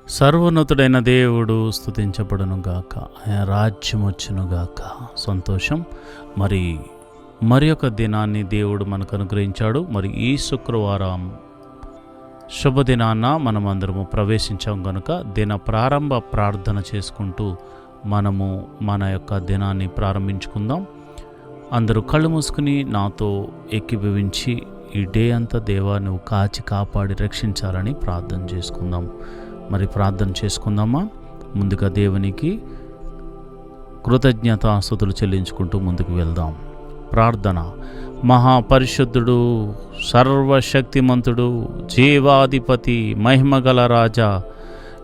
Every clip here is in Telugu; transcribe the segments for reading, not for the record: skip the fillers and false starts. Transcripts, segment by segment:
సర్వోన్నతుడైన దేవుడు స్తుతించబడునుగాక. ఆయన రాజ్యం వచ్చునుగాక. సంతోషం. మరి ఒక దినాన్ని దేవుడు మనకు అనుగ్రహించాడు. మరి ఈ శుక్రవారం శుభదినాన్న మనమందరము ప్రవేశించాం కనుక దిన ప్రారంభ ప్రార్థన చేసుకుంటూ మనము మన యొక్క దినాన్ని ప్రారంభించుకుందాం. అందరూ కళ్ళు మూసుకుని నాతో ఏకీభవించి ఈ డే అంతా దేవా నువ్వు కాచి కాపాడి రక్షించాలని ప్రార్థన చేసుకుందాం. మరి ప్రార్థన చేసుకుందామా? ముందుగా దేవునికి కృతజ్ఞతాస్తుతులు చెల్లించుకుంటూ ముందుకు వెళ్దాం. ప్రార్థన. మహాపరిశుద్ధుడు, సర్వశక్తిమంతుడు, జీవాధిపతి, మహిమగల రాజా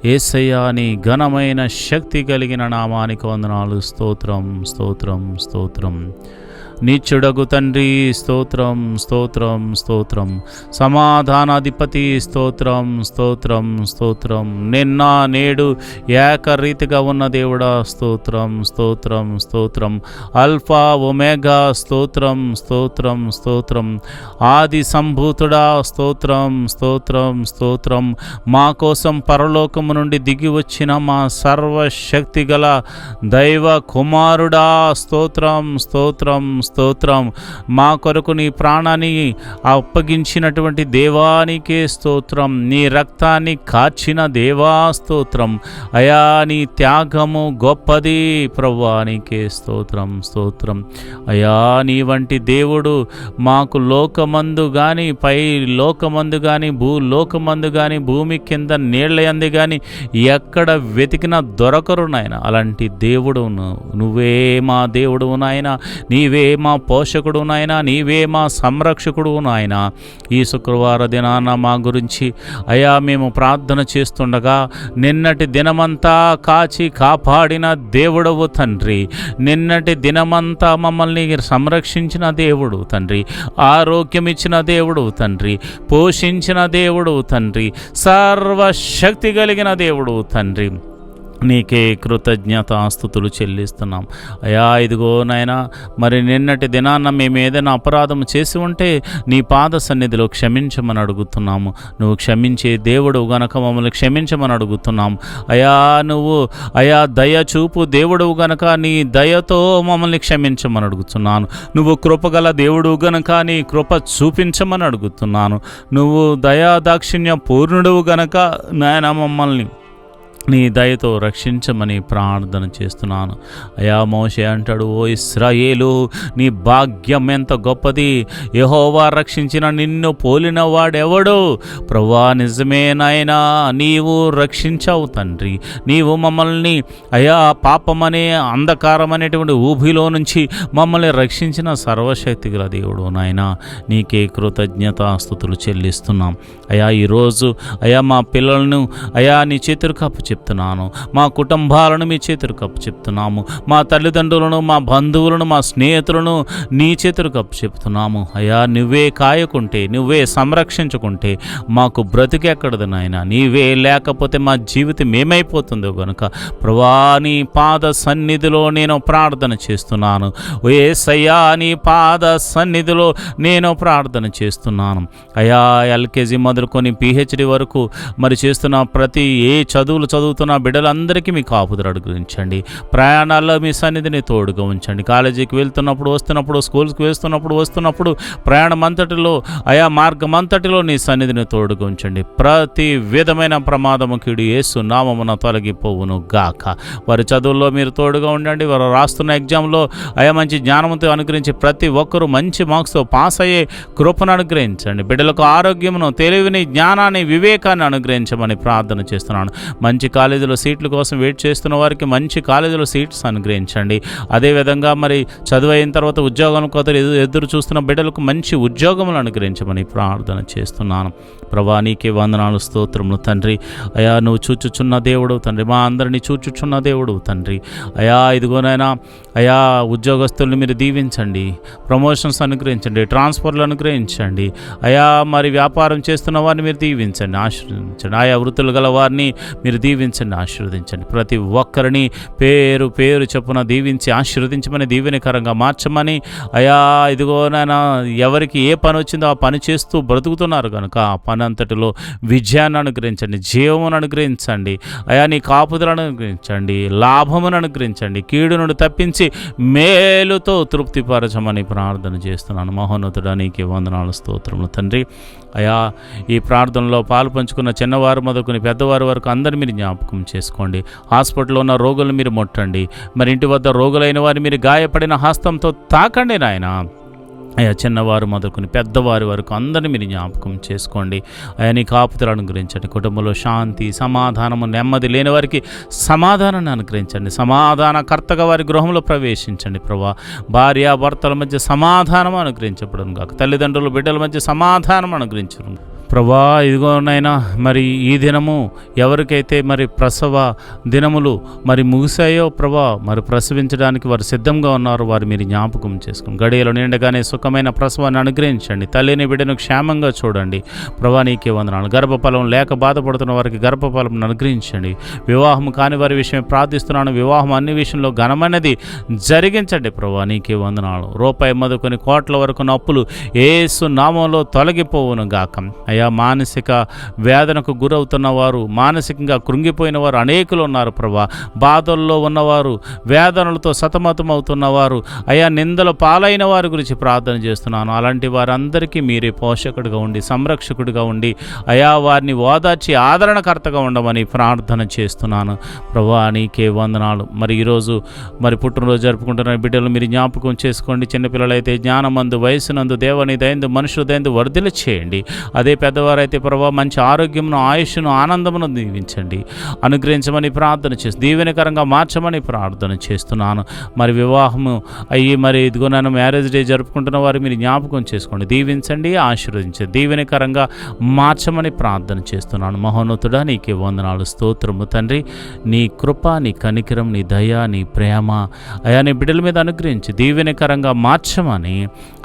యేసయ్యా, నీ ఘనమైన శక్తి కలిగిన నామానికి వందనాలు. స్తోత్రం స్తోత్రం స్తోత్రం. నీచుడగు తండ్రి స్తోత్రం స్తోత్రం స్తోత్రం. సమాధానాధిపతి స్తోత్రం స్తోత్రం స్తోత్రం. నిన్న నేడు ఏకరీతిగా ఉన్న దేవుడా స్తోత్రం స్తోత్రం స్తోత్రం. అల్ఫా ఒమేగా స్తోత్రం స్తోత్రం స్తోత్రం. ఆది సంభూతుడా స్తోత్రం స్తోత్రం స్తోత్రం. మా కోసం పరలోకము నుండి దిగి వచ్చిన మా సర్వశక్తి గల దైవ కుమారుడా స్తోత్రం స్తోత్రం స్తోత్రం. మా కొరకు నీ ప్రాణాన్ని అప్పగించినటువంటి దేవానికే స్తోత్రం. నీ రక్తాన్ని కార్చిన దేవా స్తోత్రం. అయా, నీ త్యాగము గొప్పది ప్రభువా, నీకే స్తోత్రం స్తోత్రం. అయా, నీ వంటి దేవుడు మాకు లోకమందు కానీ, పై లోకమందు కానీ, భూలోకమందు కానీ, భూమి కింద నీళ్ళయందు కానీ ఎక్కడ వెతికినా దొరకరు నాయన. అలాంటి దేవుడు నువ్వే మా దేవుడు నాయన. నీవే మా పోషకుడు నాయన. నీవే మా సంరక్షకుడు నాయన. ఈ శుక్రవార దినాన మా గురించి అయా మేము ప్రార్థన చేస్తుండగా నిన్నటి దినమంతా కాచి కాపాడిన దేవుడవు తండ్రి. నిన్నటి దినమంతా మమ్మల్ని సంరక్షించిన దేవుడు తండ్రి. ఆరోగ్యం ఇచ్చిన దేవుడు తండ్రి. పోషించిన దేవుడు తండ్రి. సర్వశక్తి కలిగిన దేవుడు తండ్రి. నీకే కృతజ్ఞతాస్తుతులు చెల్లిస్తున్నాం. అయా, ఇదిగో నాయనా, మరి నిన్నటి దినాన్న మేము ఏదైనా అపరాధం చేసి ఉంటే నీ పాద సన్నిధిలో క్షమించమని అడుగుతున్నాము. నువ్వు క్షమించే దేవుడు గనక మమ్మల్ని క్షమించమని అడుగుతున్నాం. అయా దయ చూపు దేవుడు గనక నీ దయతో మమ్మల్ని క్షమించమని అడుగుతున్నాను. నువ్వు కృపగల దేవుడు గనక నీ కృప చూపించమని అడుగుతున్నాను. నువ్వు దయా దాక్షిణ్య పూర్ణుడు గనక నాయన మమ్మల్ని నీ దయతో రక్షించమని ప్రార్థన చేస్తున్నాను. అయా, మోషే అంటాడు, ఓ ఇశ్రాయేలు, నీ భాగ్యం ఎంత గొప్పది. యెహోవా రక్షించిన నిన్ను పోలిన వాడెవడు? ప్రభువా, నిజమే నాయనా, నీవు రక్షించావు తండ్రి. నీవు మమ్మల్ని అయా పాపమనే అంధకారం అనేటువంటి ఊబిలో నుంచి మమ్మల్ని రక్షించిన సర్వశక్తి గల దేవుడు నాయనా. నీకే కృతజ్ఞతాస్తుతులు చెల్లిస్తున్నాం. అయా, ఈరోజు అయా మా పిల్లలను అయా నీ చేతులకు అప్పు చెప్తున్నాను. మా కుటుంబాలను మీ చేతులకు అప్పు చెప్తున్నాము. మా తల్లిదండ్రులను, మా బంధువులను, మా స్నేహితులను నీ చేతులకు అప్పు చెప్తున్నాము. అయా, నువ్వే కాయకుంటే, నువ్వే సంరక్షించుకుంటే మాకు బ్రతికెక్కడదు నాయన. నీవే లేకపోతే మా జీవితం ఏమైపోతుందో గనుక ప్రభువా, నీ పాద సన్నిధిలో నేను ప్రార్థన చేస్తున్నాను. యేసయ్యా, నీ పాద సన్నిధిలో నేను ప్రార్థన చేస్తున్నాను. అయా, ఎల్కేజీ మొదలుకొని పిహెచ్డి వరకు మరి చేస్తున్న ప్రతి చదువులు చదువుతున్న బిడ్డలందరికీ మీ కాపుదలు అనుగ్రహించండి. ప్రయాణాల్లో మీ సన్నిధిని తోడుగా ఉంచండి. కాలేజీకి వెళ్తున్నప్పుడు, వస్తున్నప్పుడు, స్కూల్స్కి వస్తున్నప్పుడు ప్రయాణం అంతటిలో ఆయా మార్గం అంతటిలో నీ సన్నిధిని తోడుగా ఉంచండి. ప్రతి విధమైన ప్రమాదము కీడు యేసు నామమున తొలగిపోవును గాక. వారి చదువుల్లో మీరు తోడుగా ఉండండి. వారు రాస్తున్న ఎగ్జామ్లో ఆయా మంచి జ్ఞానంతో అనుగ్రహించి ప్రతి ఒక్కరూ మంచి మార్క్స్తో పాస్ అయ్యే కృపను అనుగ్రహించండి. బిడ్డలకు ఆరోగ్యమును, తెలివిని, జ్ఞానాన్ని, వివేకాన్ని అనుగ్రహించమని ప్రార్థన చేస్తున్నాను. మంచి కాలేజీలో సీట్ల కోసం వెయిట్ చేస్తున్న వారికి మంచి కాలేజీలో సీట్స్ అనుగ్రహించండి. అదేవిధంగా మరి చదువు అయిన తర్వాత ఉద్యోగం కోసం ఎదురు చూస్తున్న బిడ్డలకు మంచి ఉద్యోగములు అనుగ్రహించమని ప్రార్థన చేస్తున్నాను. ప్రభా, నీకే వందనాలు, స్తోత్రములు తండ్రి. అయా, నువ్వు చూచుచున్న దేవుడు తండ్రి. మా అందరినీ చూచుచున్న దేవుడు తండ్రి. అయా, ఇదిగోనైనా అయా ఉద్యోగస్తుల్ని మీరు దీవించండి. ప్రమోషన్స్ అనుగ్రహించండి. ట్రాన్స్ఫర్లు అనుగ్రహించండి. అయా, మరి వ్యాపారం చేస్తున్న వారిని మీరు దీవించండి, ఆశీర్వదించండి. ఆయా వృత్తులు గల వారిని మీరు దీవించండి. దీవించండి, ఆశీర్వదించండి. ప్రతి ఒక్కరిని పేరు పేరు చొప్పున దీవించి ఆశీర్వదించమని, దీవెనకరంగా మార్చమని. అయా ఇదిగో నాయన, ఎవరికి ఏ పని వచ్చిందో ఆ పని చేస్తూ బ్రతుకుతున్నారు కనుక ఆ పని అంతటిలో విజయాన్ని అనుగ్రహించండి, జీవమును అనుగ్రహించండి. అయా నీ కాపుదలను అనుగ్రహించండి, లాభమును అనుగ్రహించండి, కీడు నుండి తప్పించి మేలుతో తృప్తిపరచమని ప్రార్థన చేస్తున్నాను. మహోన్నతుడా నీకే వందనాలు, స్తోత్రములు తండ్రి. అయా ఈ ప్రార్థనలో పాలు పంచుకున్న చిన్నవారు మొదలుకొని పెద్దవారి వరకు అందరినీ మీరు జ్ఞాపకం చేసుకోండి. హాస్పిటల్లో ఉన్న రోగులను మీరు ముట్టండి. మరి ఇంటి వద్ద రోగులైన వారిని మీరు గాయపడిన హస్తంతో తాకండి నాయన. అయా చిన్నవారు మొదలుకొని పెద్దవారి వరకు అందరినీ మీరు జ్ఞాపకం చేసుకోండి. అయా నీ కాపుదలను అనుగ్రహించండి. కుటుంబంలో శాంతి, సమాధానము, నెమ్మది లేని వారికి సమాధానాన్ని అనుగ్రహించండి. సమాధానకర్తగా వారి గృహంలో ప్రవేశించండి ప్రభా. భార్య భర్తల మధ్య సమాధానం అనుగ్రహించబడును గాక. తల్లిదండ్రులు బిడ్డల మధ్య సమాధానం అనుగ్రహించను ప్రభా. ఇదిగోనైనా మరి ఈ దినము ఎవరికైతే మరి ప్రసవ దినములు మరి ముగిసాయో ప్రభా, మరి ప్రసవించడానికి వారు సిద్ధంగా ఉన్నారు, వారు మీరు జ్ఞాపకం చేసుకుని గడియలు నిండగానే సుఖమైన ప్రసవాన్ని అనుగ్రహించండి. తల్లిని బిడ్డను క్షేమంగా చూడండి ప్రభా. నీకే వందనాలు. గర్భఫలం లేక బాధపడుతున్న వారికి గర్భఫలం అనుగ్రహించండి. వివాహం కాని వారి విషయం ప్రార్థిస్తున్నాను. వివాహం అన్ని విషయంలో ఘనమైనది జరిగించండి ప్రభా. నీకే వందనాలు. రూపాయి మొదలుకొని కోట్ల వరకు అప్పులు యేసు నామంలో తొలగిపోవును గాక. అయ్యా మానసిక వేదనకు గురవుతున్న వారు, మానసికంగా కృంగిపోయిన వారు అనేకులు ఉన్నారు ప్రభా. బాధల్లో ఉన్నవారు, వేదనలతో సతమతం అవుతున్నవారు, అయా నిందల పాలైన వారి గురించి ప్రార్థన చేస్తున్నాను. అలాంటి వారందరికీ మీరే పోషకుడిగా ఉండి, సంరక్షకుడిగా ఉండి, అయా వారిని ఓదార్చి ఆదరణకర్తగా ఉండమని ప్రార్థన చేస్తున్నాను ప్రభా. నీకే వందనాలు. మరి ఈరోజు మరి పుట్టినరోజు జరుపుకుంటున్న బిడ్డలు మీరు జ్ఞాపకం చేసుకోండి. చిన్నపిల్లలైతే జ్ఞానమందు, వయసునందు, దేవుని దయందు, మనుషుల దయందు వర్ధిల్ల చేయండి. అదే పెద్దవారైతే ప్రభావ మంచి ఆరోగ్యమును, ఆయుష్ను, ఆనందమును దీవించండి, అనుగ్రహించమని ప్రార్థన చేసి దీవెనకరంగా మార్చమని ప్రార్థన చేస్తున్నాను. మరి వివాహము అయ్యి మరి ఇదిగో నన్ను మ్యారేజ్ డే జరుపుకుంటున్న వారు మీరు జ్ఞాపకం చేసుకోండి, దీవించండి, ఆశీర్వదించండి, దీవెనకరంగా మార్చమని ప్రార్థన చేస్తున్నాను. మహోన్నతుడా నీకే వందనాలు, స్తోత్రము తండ్రి. నీ కృప, నీ కనికరం, నీ దయ, నీ ప్రేమ అయా నీ బిడ్డల మీద అనుగ్రహించి దీవెనకరంగా మార్చమని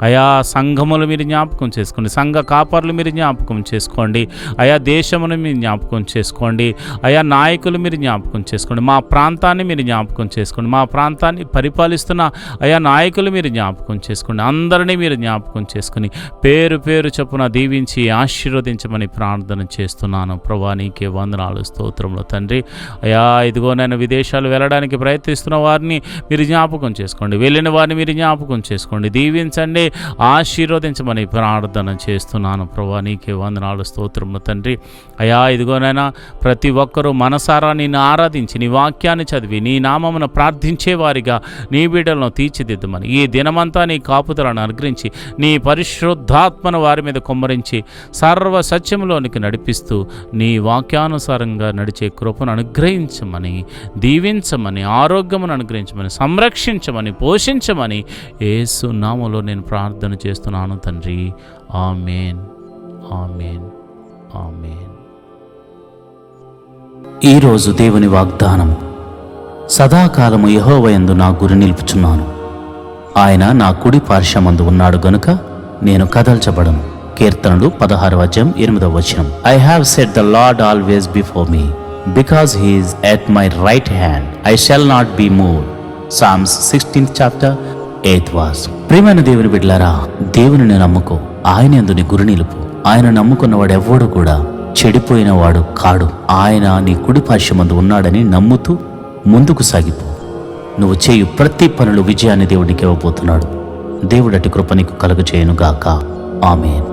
అయా సంఘములు మీరు జ్ఞాపకం చేసుకోండి, సంఘ కాపర్లు మీరు జ్ఞాపకం చేసుకోండి, అయా దేశమును మీరు జ్ఞాపకం చేసుకోండి, అయా నాయకులు మీరు జ్ఞాపకం చేసుకోండి, మా ప్రాంతాన్ని మీరు జ్ఞాపకం చేసుకోండి, మా ప్రాంతాన్ని పరిపాలిస్తున్న అయా నాయకులు మీరు జ్ఞాపకం చేసుకోండి, అందరినీ మీరు జ్ఞాపకం చేసుకుని పేరు పేరు చొప్పున దీవించి ఆశీర్వదించమని ప్రార్థన చేస్తున్నాను ప్రభా. నీకే వందనాలు, స్తోత్రములు తండ్రి. అయా ఇదిగో నేను విదేశాలు వెళ్ళడానికి ప్రయత్నిస్తున్న వారిని మీరు జ్ఞాపకం చేసుకోండి, వెళ్ళిన వారిని మీరు జ్ఞాపకం చేసుకోండి, దీవించండి, ఆశీర్వదించమని ప్రార్థన చేస్తున్నాను ప్రభా. నీకే వందనాలు, స్తోత్రములు తండ్రి. అయా ఇదిగోనైనా ప్రతి ఒక్కరూ మనసారా నిన్ను ఆరాధించి, నీ వాక్యాన్ని చదివి, నీ నామమును ప్రార్థించే వారిగా నీ బిడ్డలను తీర్చిదిద్దమని, ఈ దినమంతా నీ కాపుదలను అనుగ్రహించి, నీ పరిశుద్ధాత్మను వారి మీద కుమ్మరించి సర్వ సత్యములోనికి నడిపిస్తూ నీ వాక్యానుసారంగా నడిచే కృపను అనుగ్రహించమని, దీవించమని, ఆరోగ్యమును అనుగ్రహించమని, సంరక్షించమని, పోషించమని యేసు నామములో నేను ప్రార్థన చేస్తున్నాను తండ్రి. ఆమేన్, ఆమేన్, ఆమేన్. ఈరోజు దేవుని వాగ్దానం: సదాకాలము యెహోవాయందు నా గురి నిలుపుచున్నాను, ఆయన నా కుడి పార్శ్వమందు ఉన్నాడు గనుక నేను కదల్చబడను. కీర్తనలు 16:8. I have set the lord always before me, because he is at my right hand, I shall not be moved. Psalms 16:8. ప్రియమైన దేవుని బిడ్డలారా, దేవుని నమ్ముకో, ఆయన యందు నీ గురి నిలుపు. ఆయన నమ్ముకున్నవాడు ఎవ్వడు కూడా చెడిపోయిన వాడు కాడు. ఆయన నీ కుడి పార్శ్వమందు ఉన్నాడని నమ్ముతూ ముందుకు సాగిపో. నువ్వు చేయు ప్రతి పనులు విజయాన్ని దేవుడికి ఇవ్వబోతున్నాడు. దేవుడటి కృప నీకు కలుగజేయును గాక. ఆమేన్.